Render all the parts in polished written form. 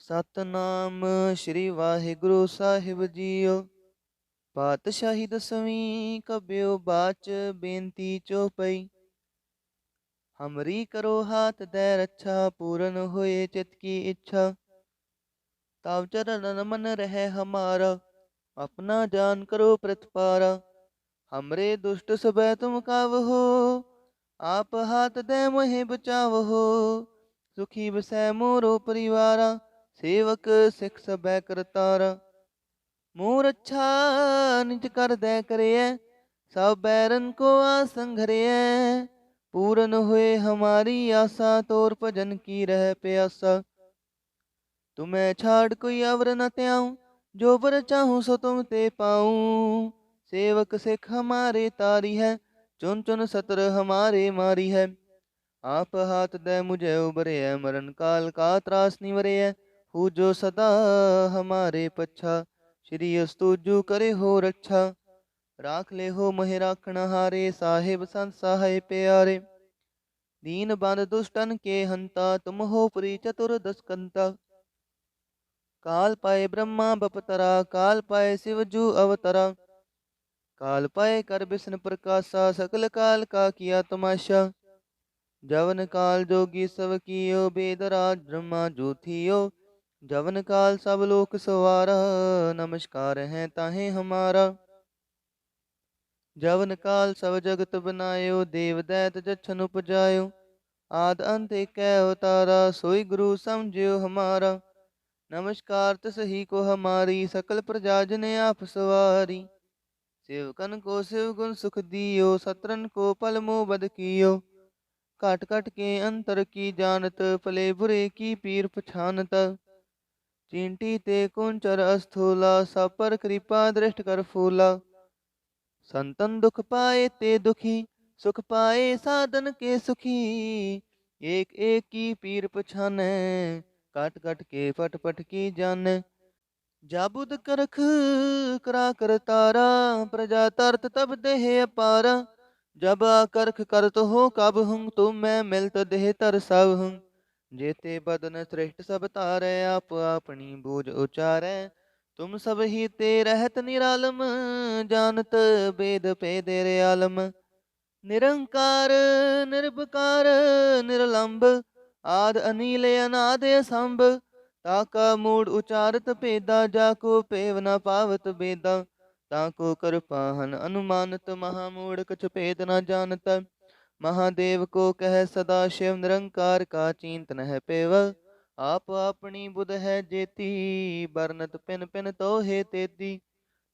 ਸਤਨਾਮ ਸ੍ਰੀ ਵਾਹਿਗੁਰੂ ਸਾਹਿਬ JIO. ਪਾਤਸ਼ਾਹੀ ਦਸਵੀਂ ਕਬਿਓ ਬਾਚ ਬੇਨਤੀ ਚੋਪਈ। ਹਮਰੀ ਕਰੋ ਹਾਥ ਦੈ ਰੱਛਾ ਪੂਰਨ ਹੋਏ ਚਿਤ ਕੀ ਇੱਛਾ। ਤਵ ਚਰਨ ਮਨ ਰਹਿ ਹਮਾਰਾ अपना जान करो प्रतिपारा। हमरे दुष्ट सबै तुम कावहो आप हाथ दे मोहि बचावहो। सुखी बसै मोरो परिवारा सेवक सिख सबै करतारा। मोर अच्छा निज कर दे करिए सब बैरन को आसंघरिए। पूरन हुए हमारी आशा तोर भजन की रह प्यासा। तुम्हें छाड़ कोई अवर न त्याऊं जो बर चाहूं सो तुम ते पाऊं। सेवक सिख हमारे तारी है चुन चुन सतर हमारे मारी है। आप हाथ दे मुझे उबरे है मरण काल का त्रास निवरे है। हु जो सदा हमारे पच्छा श्री अस्तुजु करे हो रक्षा। राख ले हो मोहि राखण हारे साहिब संत सहाय प्यारे। दीन बंद दुष्टन के हंता तुम हो पुरी चतुर दसकंता। काल पाए ब्रह्मा बपतरा काल पाए शिव जू अवतरा। काल पाए कर बिष्णु प्रकाशा सकल काल का किया तमाशा। जवन काल जोगी सब कियो बेदराज ब्रह्मा जूथियो। जवन काल सब लोक सवारा नमस्कार है ताहे हमारा। जवन काल सब जगत बनायो देव दैत जछन उपजायो। आद अंत एक अवतारा सोई गुरु समझियो हमारा। नमस्कार तसही को हमारी सकल प्रजा जन आप सवारी। सेवकन को शिव गुण सुख दियो सत्रन को पल मोह बद कियो। काट काट के अंतर की जानत भले बुरे की पीर पछानत। चींटी ते कुंचर अस्थूला सब पर कृपा दृष्ट कर फूला। संतन दुख पाए ते दुखी सुख पाए साधन के सुखी। एक एक की पीर पछाने काट काट के पट पट की जाने। जाबुद करख करा कर तारा प्रजा तरत तब देह अपारा। जब आकरख करत हो कब हूँ तुम मैं मिलत देह तर सब हूँ। जेते बदन श्रेष्ठ सब तारे आप अपनी बूझ उचारे। तुम सब ही ते रहत निरालम जानत वेद पेदेरे आलम। निरंकार निर्विकार निर्लंब आद अनील अनाद असंभ। ताका मूड उचारत पेदा जाको पेव न पावत बेदा। ताको कर पाहन अनुमानत महामूढ़ कछ भेद न जानत। महादेव को कह सदा शिव निरंकार का चिंतन है पेव। आप अपनी बुध है जेती बरनत पिन पिन तो हे तेती।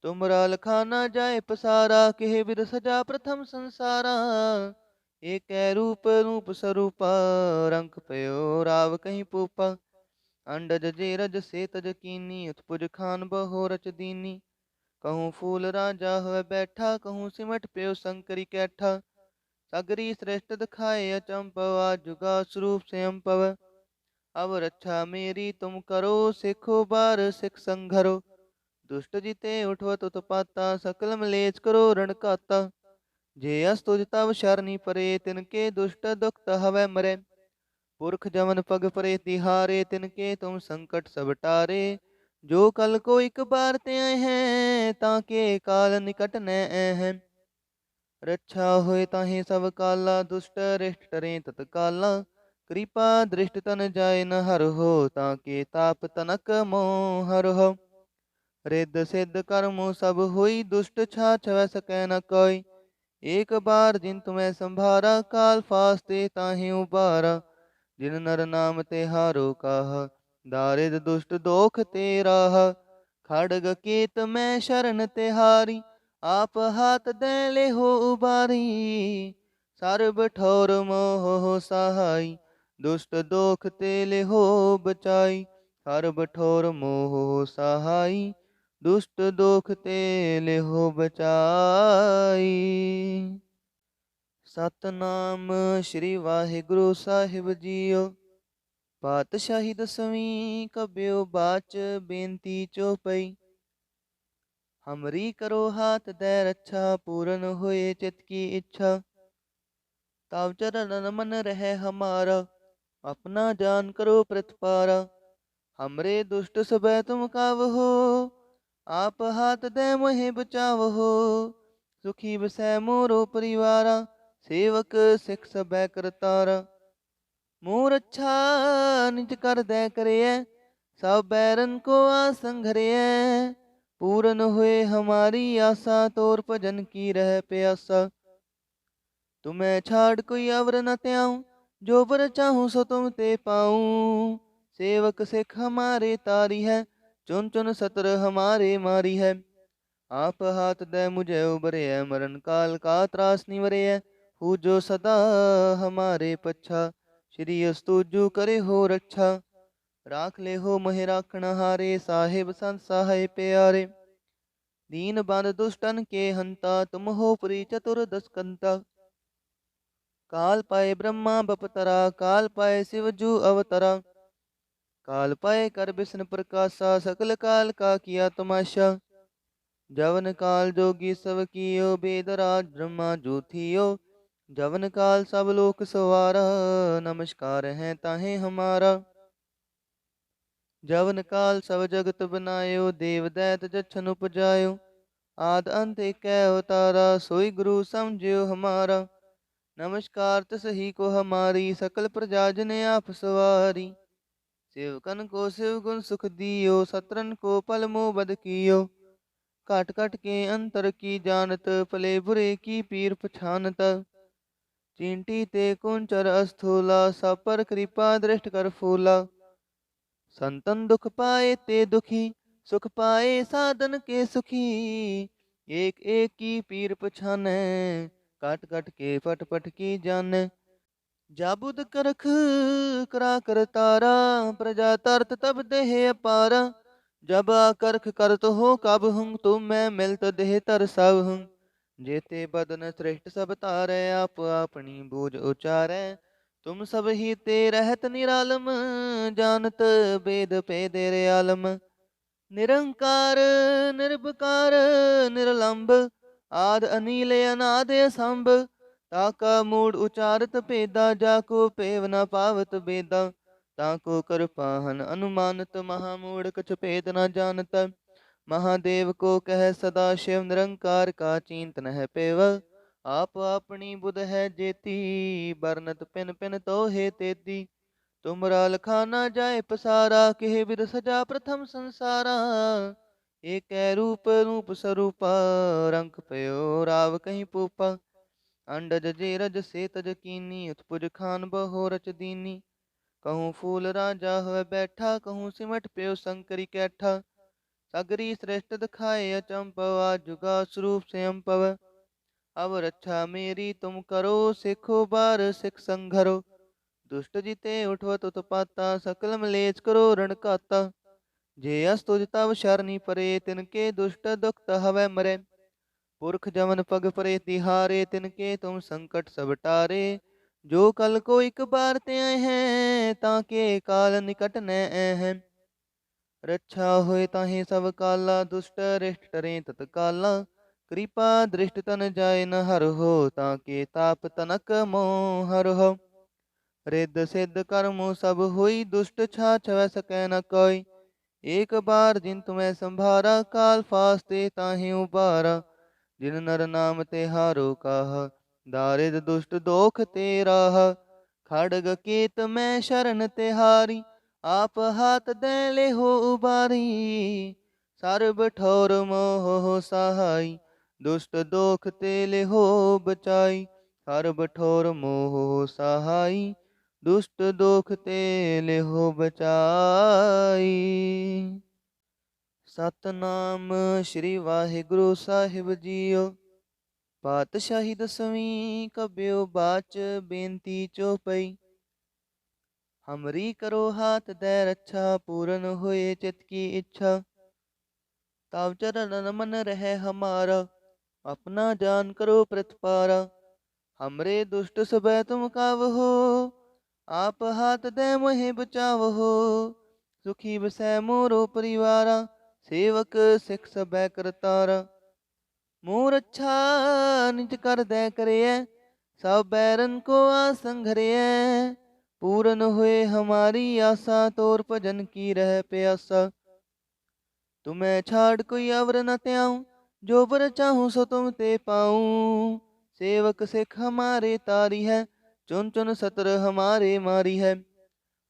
तुमरा लखा न जाए पसारा केह विद सजा प्रथम संसारा। एक रूप रूप स्वरूपा रंग पयो राव कहीं पूपा। अंडज जेरज से तज कीनी उत्पुज खान बहो रच दीनी। कहूँ फूल राजा हुए बैठा कहूँ सिमट प्यो शंकरी कैठा। सगरी श्रेष्ठ दिखाए अचंपवा जुगा स्वरूप से अम्पव। अब रक्षा मेरी तुम करो सिखो बार सिख संघरो। दुष्ट जिते उठवत उत्पाता सकल मलेच करो रण काता। जे अस्तुज तव शरणी परे तिनके दुष्ट दुखत हवै मरे। पुरख जमन पग परे तिहारे तिनके तुम संकट सब टारे। जो कल को एक बार ते आए हैं ताके काल निकट न हैं। रक्षा होए ताहे सब काला दुष्ट रिष्ट टरे तत्काला। कृपा दृष्ट तन जाय न हर हो ताके ताप तनक मोह हर हो। रिद्ध सिद्ध कर्मो सब होई दुष्ट छाछ वै सकै न कोई। एक बार जिन तुम्हें संभारा काल फास्ते ताहि उबारा। जिन नर नाम ते हारो काहा दारिद दुष्ट दोख ते राहा। खड़ग केत मैं शरण तिहारी आप हाथ दे ले हो उबारी। सर्ब ठोर मोह सहाई दुष्ट दोख ते ले हो बचाई। सर्ब ठोर मोह सहाई दुष्ट दोख ते लेहो बचाई। सतनाम श्री वाहिगुरु साहिब जीओ। पातशाही दसवीं कबियो बाच बेनती चोपई। हमरी करो हाथ दे रक्षा पूरन होए चित की इच्छा। तव चरण मन रहे हमारा अपना जान करो प्रतिपारा। हमरे दुष्ट सबै तुम कावहो, आप हाथ दे मोहे बचावहो। सुखी बसै मोरो परिवारा, सेवक सिख सबै करतारा। मोर अच्छा निज कर दे करिए, सब बैरन को आसंघरिए। पूरन हुए हमारी आशा, तोर भजन की रह प्यासा। तुम्हें छाड़ कोई अवर न त्याऊं, जो बर चाहूं सो तुम ते पाऊं। सेवक सिख हमारे तारी है, चुन चुन सतर हमारे मारी है। आप हाथ दे मुझे उबरे है, मरण काल का त्रास निवरे है। हूँ जो सदा हमारे पच्छा, श्री अस्तुजु करे हो रक्षा। राख ले हो मोहि राखण हारे, साहिब संत सहाय प्यारे। दीन बंद दुष्टन के हंता, तुम हो पुरी चतुर दसकंता। काल पाए ब्रह्मा बपतरा, काल पाए शिव जू अवतरा। काल पाए कर बिष्णु प्रकाशा, सकल काल का किया तमाशा। जवन काल जोगी सब कियो, बेदराज ब्रह्मा जो थियो। जवन काल सब लोक सवारा, नमस्कार है ताहे हमारा। जवन काल सब जगत बनायो, देव दैत जछन उपजायो। आद अंत एक अवतारा, सोई गुरु समझियो हमारा। नमस्कार तसही को हमारी, सकल प्रजा जन आप सवारी। सेवकन को शिव गुण सुख दियो, सत्रन को पल मोह बद कियो। काट काट के अंतर की जानत, भले बुरे की पीर पछानत। चींटी ते कुंचर अस्थूला, सब पर कृपा दृष्ट कर फूला। संतन दुख पाए ते दुखी, सुख पाए साधन के सुखी। एक एक की पीर पछाने, काट काट के फट फट की जाने। जाबुद करख करा कर तारा, प्रजा तरत तब देह अपारा। जब आकर्ख करत हो कब हूँ, तुम मैं मिलत देह तर सब हूँ। जेते बदन श्रेष्ठ सब तारै, आप अपनी बूझ उचारै। तुम सब ही ते रहत निरालम, जानत वेद पेदेर आलम। निरंकार निर्विकार निरलंब, आद अनील अनाद असंभ। ताका मूड उचारत पेदा, जाको पेव न पावत बेदा। ताको कर पाहन अनुमानत, महामूढ़ कछु भेद न जानत। महादेव को कह सदा शिव, निरंकार का चिंतन है पेव। आप अपनी बुध है जेती, बरनत पिन पिन तो हे तेती। तुमरा लखाना जाए पसारा, केह विद सजा प्रथम संसारा। एक रूप रूप स्वरूपा, रंक पयो राव कहीं पूपा। अंडज जेरज से तज कीनी, उत्पुज खान बहो रच दीनी। कहूँ फूल राजा हुए बैठा, कहूँ सिमट प्यो शंकरी कैठा। सगरी श्रेष्ठ दिखाए अचंपव, जुगा स्वरूप से अम्पव। अब रक्षा मेरी तुम करो, सिखो बार सिख संघरो। दुष्ट जिते उठवत उत्पाता, सकल मलेच करो रण काता। जे अस तुझ तब शरणी परे, तिनके दुष्ट दुखत हवै मरे। पुरख जमन पग परे तिहारे, तिनके तुम संकट सब टारे। जो कल को एक बार ते आए हैं, ताके काल निकट न हैं। रक्षा होए ताहे सब काला, दुष्ट रिष्ट टरें तत्काला। कृपा दृष्ट तन जाए न हर हो, ताके ताप तनक मोह हर हो। रिद्ध सिद्ध कर्मो सब होई, दुष्ट छाछ वै सकै न कोई। एक बार जिन तुम्हें संभारा, काल फास्ते ताहे उबारा। जिन नर नाम ते हारो काहा, दारिद दुष्ट दोख ते राहा। खड़ग केत मैं शरण तिहारी, आप हाथ दे ले हो उबारी। सर्ब ठोर मोह सहाई, दुष्ट दोख ते ले हो बचाई। सर्ब ठोर मोह सहाई, दुष्ट दोख ते ले हो बचाई। सतनाम श्री वाहिगुरु साहिब जीओ। पातशाही दसवीं कब्यो बाच, बेनती चौपई। हमरी करो हाथ दे रक्षा, पूरन होए चित की इच्छा। ताव चरण मन रहे हमारा, अपना जान करो प्रतिपारा। हमरे दुष्ट सबै तुम कावहो, आप हाथ दे मोहे बचावहो। सुखी बसै मोरो परिवारा, सेवक सिख सबै करतारा। मोर अच्छा निज कर दे करिए, सब बैरन को आसंघरिए। पूरन हुए हमारी आशा, तोर भजन की रह प्यासा। तुम्हें छाड़ कोई अवर न त्याऊं, जो बर चाहूं सो तुम ते पाऊं। सेवक सिख हमारे तारी है, चुन चुन सतर हमारे मारी है।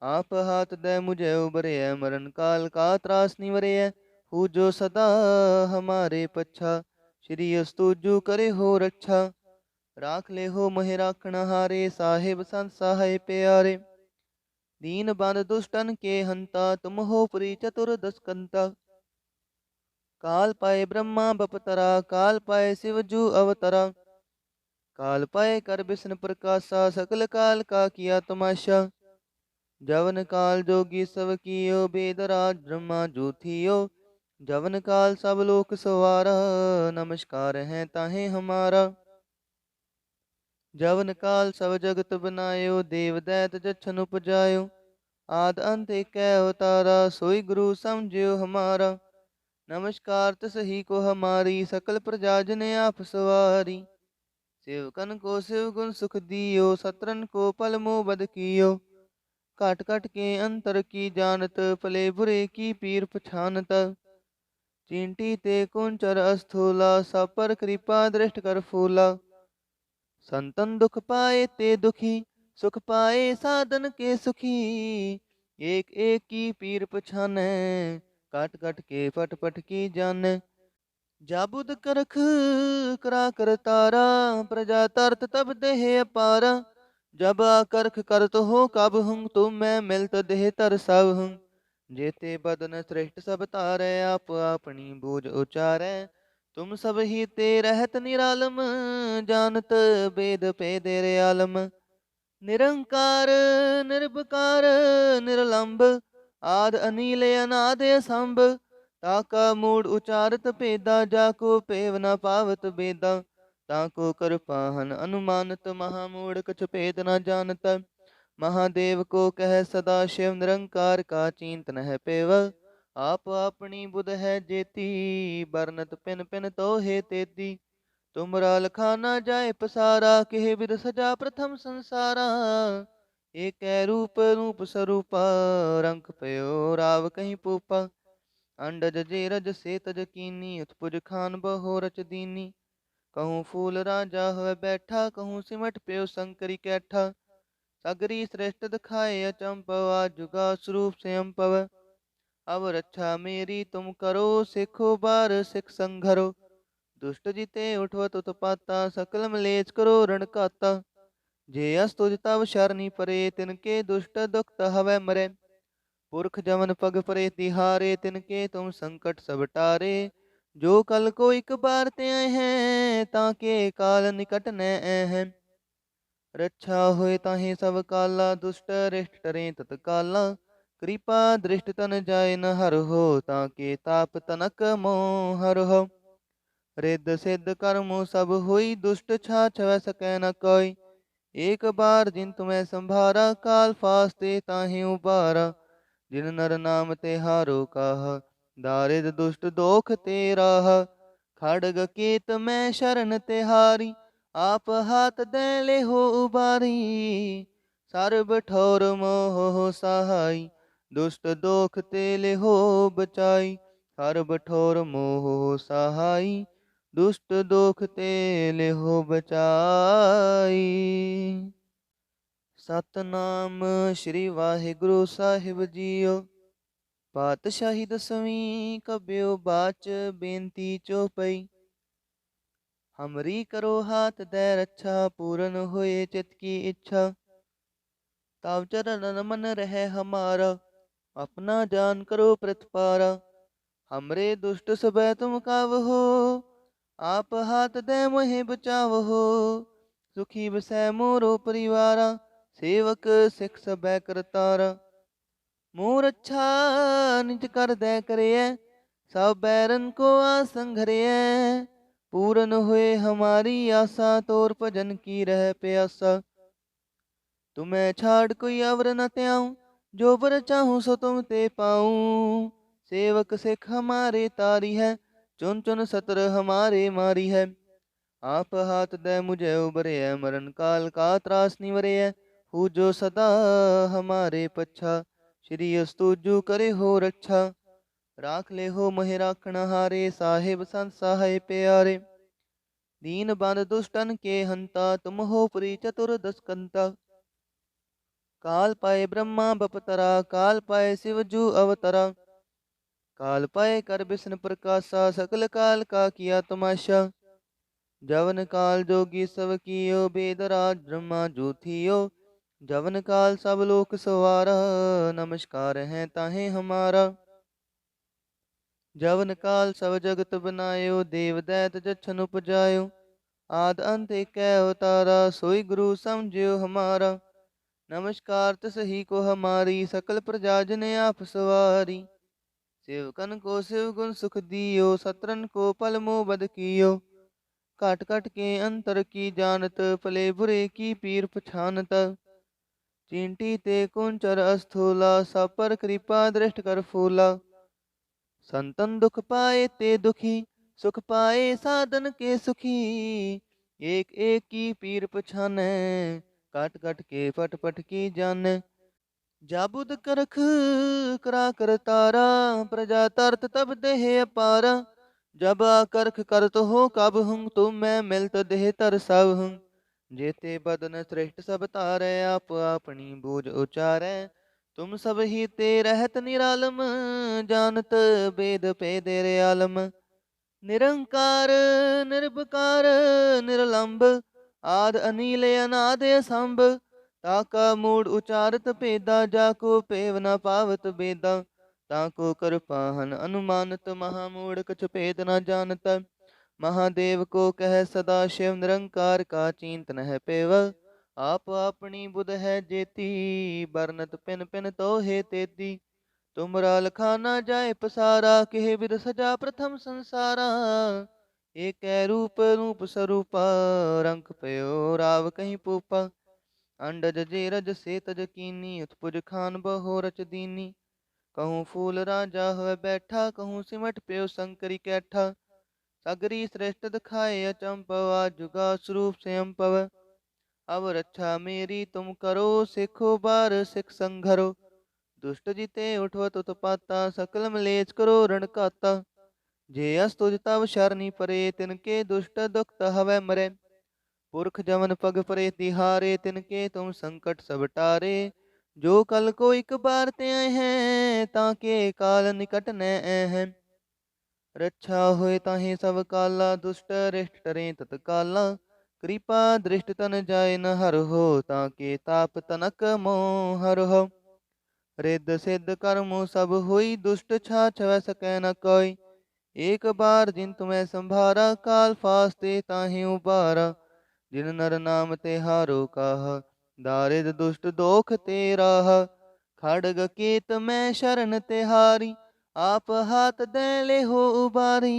आप हाथ दे मुझे उबरे है, मरण काल का त्रास निवरे है। हु जो सदा हमारे पच्छा, श्री अस्तुजु करे हो रक्षा। राख ले हो मोहि राखण हारे, साहिब संत सहाय प्यारे। दीन बंद दुष्टन के हंता, तुम हो पुरी चतुर दसकंता। काल पाए ब्रह्मा बपतरा, काल पाए शिव जू अवतरा। काल पाए कर बिसन प्रकाशा, सकल काल का किया तमाशा। जवन काल जोगी सब कियो, बेदराज ब्रह्मा जूथियो। जवन काल सब लोक सवारा, नमस्कार है ताहे हमारा। जवन काल सब जगत बनायो, देव दैत जछन उपजायो। आद अंत एक अवतारा, सोई गुरु समझियो हमारा। नमस्कार तसही को हमारी, सकल प्रजा जन आप सवारी। सेवकन को शिव गुण सुख दियो, सत्रन को पल मोह बद कियो। काट काट के अंतर की जानत, भले बुरे की पीर पछानत। चींटी ते कुंचर अस्थूला, सब पर कृपा दृष्ट कर फूला। संतन दुख पाए ते दुखी, सुख पाए साधन के सुखी। एक एक की पीर पछाने, काट काट के पट पट की जाने। जाबुद करख करा कर तारा, प्रजा तरत तब देह अपारा। जब आकर्ख करत हो कब हूँ, तुम मैं मिलत देह तर सब हूँ। जेते बदन श्रेष्ठ सब तारे, आप अपनी बूझ उचारे। तुम सब ही ते रहत निरालम, जानत वेद पेदेर आलम। निरंकार निर्विकार निरलंब, आद अनील अनाद असंभ। ताका मूड उचारत पेदा, जाको पेव न पावत बेदा। ताको कृपाहन अनुमानत, महामूढ़ कछु भेद न जानत। महादेव को कह सदा शिव, निरंकार का चिंतन है पेव। आप अपनी बुध है जेती, बरनत पिन पिन तो हे तेती। तुमरा लखा न जाए पसारा, केह विध सजा प्रथम संसारा। एक रूप रूप स्वरूपा, रंग पयो राव कहीं पूपा। अंडज जेरज से तज कीनी, उत्पुज खान बहो रच दीनी। कहूँ फूल राजा हुए बैठा, कहूँ सिमट प्यो शंकरी कैठा। सगरी श्रेष्ठ दिखाए अचंपवा, जुगा स्वरूप से अम्पव। अब रक्षा मेरी तुम करो, सिखो बार सिख संघरो। दुष्ट जिते उठवत उत्पाता, सकल मलेच करो रण काता। जे अस्तुज तब शरणी परे, तिनके दुष्ट दुखत हवै मरे। पुरख जमन पग परे तिहारे, तिनके तुम संकट सब टारे। जो कल को एक बार ते हैं, ताके काल निकट न हैं। रक्षा होए ताहे सब काला, दुष्ट रिष्ट टरे तत्काला। कृपा दृष्ट तन जाय न हर हो, ताके ताप तनक मोह हर हो। रिद्ध सिद्ध कर्मो सब होई, दुष्ट छाछ वै सकै न कोई। एक बार जिन तुम्हें संभारा, काल फास्ते ताहे उबारा। जिन नर नाम ते हारो काहा, दारिद दुष्ट दोख ते राहा। खड़ग केत मैं शरण तिहारी, आप हाथ दे ले हो उबारी। सर्ब ठोर मोह सहाई, दुष्ट दोख ते ले हो बचाई। सर्ब ठोर मोह सहाई, दुष्ट दोख ते ले हो बचाई। सतनाम श्री वाहिगुरु साहिब जीओ। पातशाही दसवीं कब्यो बाच, बेनती चौपई। हमरी करो हाथ दे रक्षा, पूरन होए चित की इच्छा। ताव चरण मन रहे हमारा, अपना जान करो प्रतिपारा। हमरे दुष्ट सबे तुम कावहो, आप हाथ दे मोहि बचावहो। सुखी बसै मोरो परिवारा, सेवक सिख सबे करतारा। मोर अच्छा निज कर दे करिए, सब बैरन को आसंघरिए। पूरन हुए हमारी आशा, तोर भजन की रह प्यासा। तुम्हें छाड़ कोई अवर न त्याऊं, जो बर चाहूं सो तुम ते पाऊं। सेवक सिख हमारे तारी है, चुन चुन सतर हमारे मारी है। आप हाथ दे मुझे उबरे है, मरण काल का त्रास निवरे है। हूँ जो सदा हमारे पच्छा। श्री अस्तु जो करे हो रक्षा। राख ले हो मोहि राखण हारे, साहिब संत सहाय प्यारे। दीन बंद दुष्टन के हंता, तुम हो पुरी चतुर दसकंता। काल पाए ब्रह्मा बपतरा, काल पाए शिव जू अवतरा। काल पाए कर बिष्णु प्रकाशा, सकल काल का किया तमाशा। जवन काल जोगी सब कियो, वेद राज ब्रह्मा जू थियो। जवन काल सब लोक सवारा, नमस्कार है ताहे हमारा। जवन काल सब जगत बनायो, देव दैत जछन उपजायो। आद अंत एक अवतारा, सोई गुरु समझियो हमारा। नमस्कार तसही को हमारी, सकल प्रजा जन आप सवारी। सेवकन को शिव गुण सुख दियो, सत्रन को पल मोह बद कियो। काट काट के अंतर की जानत, पले बुरे की पीर पछानत। चींटी ते कुंचर अस्थूला, सब पर कृपा दृष्ट कर फूला। संतन दुख पाए ते दुखी, सुख पाए साधन के सुखी। एक एक की पीर पछाने, काट काट के पट पट की जाने। जाबुद करख करा कर तारा, प्रजा तरत तब देह अपारा। जब आकर्ख करत हो कब हूँ, तुम मैं मिलत देह तर सब हूँ। जेते बदन श्रेष्ठ सब तारे, आप अपनी बूझ उचारे। तुम सब ही ते रहत निरालम, जानत वेद पेद आलम। निरंकार निर्विकार निरलंब, आद अनील अनाद असंभ। ताका मूड उचारत पेदा, जाको पेव न पावत बेदा। ताको कृपाहन अनुमानत, महामूढ़ कछु भेद न जानत। महादेव को कह सदा शिव, निरंकार का चिंतन है पेव। आप अपनी बुध है जेती, बरनत पिन पिन तो हे तेती। तुमरा लखा ना जाए पसारा, केह विध सजा प्रथम संसारा। एक रूप रूप स्वरूपा, रंग पयो राव कहीं पूपा। अंडज जे रज से तज कीनी, उत्पुज खान बहो रच दीनी। कहूँ फूल राजा हुए बैठा, कहूँ सिमट प्यो शंकरी कैठा। सगरी श्रेष्ठ दिखाए अचंपवा, जुगा स्वरूप से अम्पव। अब रक्षा मेरी तुम करो, सिखो बार सिख संघरो। दुष्ट जिते उठवत उत्पाता, सकल मलेच करो रण काता। जे अस्तुज तब शरणी परे, तिनके दुष्ट दुखत हवै मरे। पुरख जमन पग परे तिहारे, तिनके तुम संकट सब टारे। जो कल को एक बार ते आए हैं, ताके काल निकट न हैं। रक्षा होए ताहे सब काला, दुष्ट रिष्ट टरे तत्काला। कृपा दृष्ट तन जाय न हर हो, ताके ताप तनक मोह हर हो। रिद्ध सिद्ध कर्मो सब होई, दुष्ट छाछ वै सकै न कोई। एक बार जिन तुम्हें संभारा, काल फास्ते ताहि उबारा। जिन नर नाम ते हारो काहा, दारिद दुष्ट दोख ते राहा। खड़ग केत मैं शरण तिहारी, आप हाथ दे ले हो उबारी।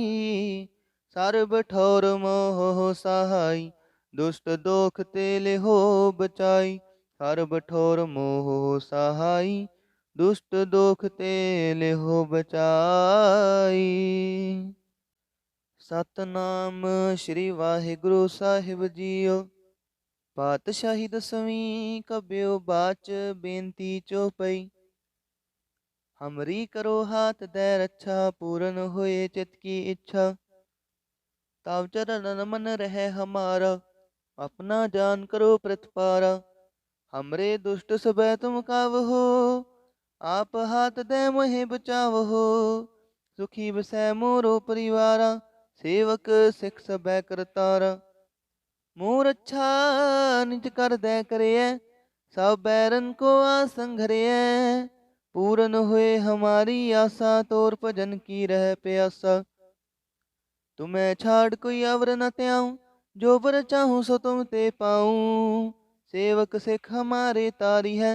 सर्ब ठौर मोह सहाई, दुष्ट दोख ते ले हो बचाई। सर्ब ठौर मोह सहाई, दुष्ट दोख ते ले हो बचाई। सतनाम श्री वाहिगुरु साहिब जीओ। पातशाही दसवीं कब्यो बाच, बेनती चौपई। हमरी करो हाथ दे रक्षा, पूरन होए चित की इच्छा। ताव चरण मन रहे हमारा, अपना जान करो प्रतिपारा। हमरे दुष्ट सब तुम कावहो, आप हाथ दे मोहे बचावहो। सुखी बसै मोरो परिवारा, सेवक सिख सब करतारा। मोर अच्छा निज कर दे करिए, सब बैरन को आसंघरिए। पूरन हुए हमारी आशा, तोर भजन की रह प्यासा। तुम्हें छाड़ कोई अवर न त्याऊं, जो बर चाहूं सो तुम ते पाऊं। सेवक सिख हमारे तारी है,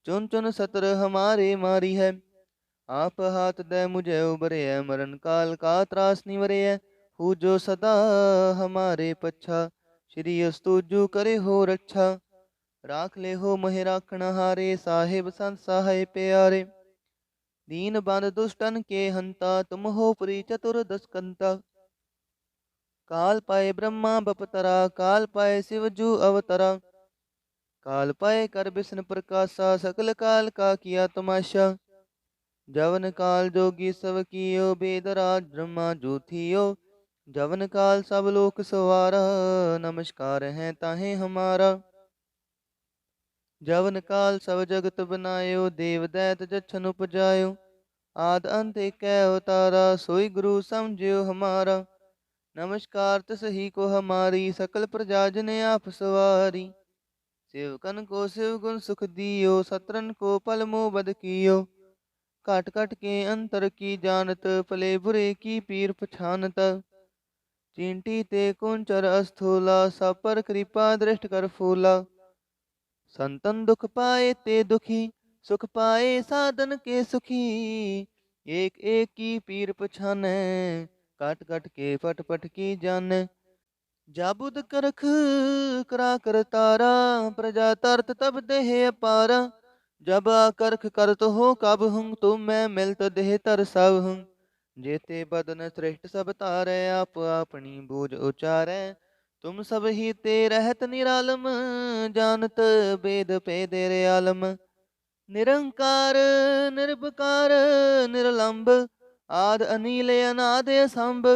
चुन चुन सतर हमारे मारी है। आप हाथ दे मुझे उबरे है, मरण काल का त्रास निवरे है। हूँ जो सदा हमारे पच्छा, श्री अस्तुजु करे हो रक्षा। राख ले हो मोहि राखण हारे, साहिब संत सहाय प्यारे। दीन बंद दुष्टन के हंता, तुम हो पुरी चतुर दसकंता। काल पाए ब्रह्मा बपतरा, काल पाए शिव जू अवतरा। काल पाए कर बिसन प्रकाशा, सकल काल का किया तमाशा। जवन काल जोगी सब कियो, वेद राज ब्रह्मा जूथियो। जवन काल सब लोक सवारा, नमस्कार है ताहे हमारा। जवन काल सब जगत बनायो, देव दैत जछन उपजायो। आद अंत एक अवतारा, सोई गुरु समझियो हमारा। नमस्कार तसही को हमारी, सकल प्रजा जन आप सवारी। सेवकन को शिव गुण सुख दियो, सत्रन को पल मोह बद कियो। काट काट के अंतर की जानत, पले बुरे की पीर पछानत। चींटी ते कुंचर अस्थूला, सब पर कृपा दृष्ट कर फूला। संतन दुख पाए ते दुखी, सुख पाए साधन के सुखी। एक एक की पीर पछाने, काट काट के पट पट की जाने। जाबुद करख करा कर तारा, प्रजा तरत तब देह अपारा। जब आकर्ख करत हो कब हूँ, तुम मैं मिलत देह तर सब हूँ। जेते बदन श्रेष्ठ सब तारे, आप अपनी बूझ उचारे। तुम सब ही ते रहत निरालम, जानत वेद पेदेर आलम। निरंकार निर्विकार निरलंब, आद अनील अनाद असंभ।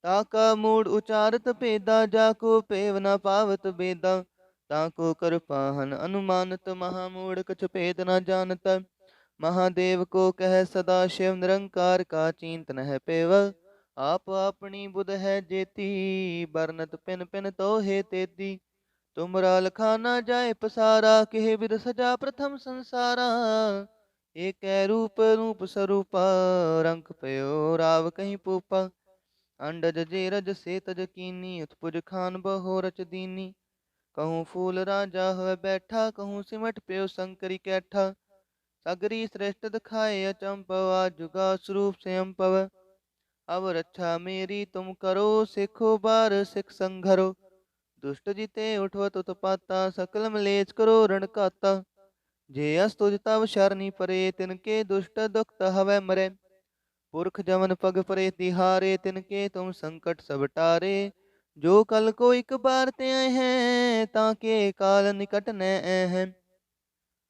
ताका मूड उचारत पेदा, जाको पेव न पावत बेदा। ताको कृपाहन अनुमानत, महामूढ़ कछ भेद न जानत। महादेव को कह सदा शिव, निरंकार का चिंतन है पेव। आप अपनी बुध है जेती, बरनत पिन पिन तो हे तेती। तुमरा लखा न जाए पसारा, केह विध सजा प्रथम संसारा। एक रूप रूप स्वरूपा, रंग पयो राव कहीं पूपा। अंडज जे रज से तज कीनी, उत्पुज खान बहो रच दीनी। कहूँ फूल राजा हुए बैठा, कहूँ सिमट प्यो शंकरी कैठा। सगरी श्रेष्ठ दिखाए अचंपवा, जुगा स्वरूप से अम्पव। अब रक्षा मेरी तुम करो, सिखो बार सिख संघरो। दुष्ट जिते उठवत उत्पाता, सकल मलेच करो रण काता। जे अस तुझ तब शरणी परे, तिनके दुष्ट दुखत हवै मरे। पुरख जमन पग परे तिहारे, तिनके तुम संकट सब टारे। जो कल को एक बार ते हैं, ताके काल निकट न हैं।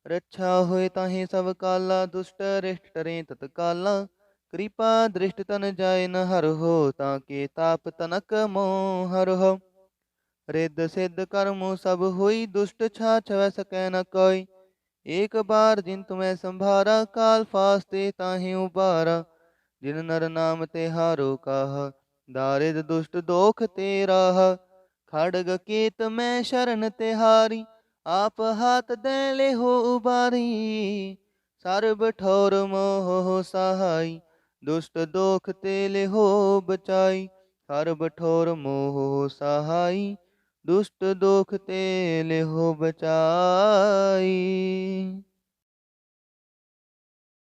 रक्षा होए ताहे सब काला, दुष्ट रिष्ट टरे तत्काला। कृपा दृष्ट तन जाय न हर हो, ताके ताप तनक मोह हर हो। रिद्ध सिद्ध कर्मो सब होई, दुष्ट छाछ वै सकै न कोई। एक बार जिन तुम्हें संभारा, काल फास्ते ताहे उबारा। जिन नर नाम ते हारो काहा, दारिद दुष्ट दोख ते राहा। खड़ग केत मैं शरण ते हारी, आप हाथ दे ले हो उबारी। सर्ब ठोर मोह सहाई, दुष्ट दोख ते ले हो बचाई। सर्ब ठोर मोह सहाई, दुष्ट दोख ते ले हो बचाई।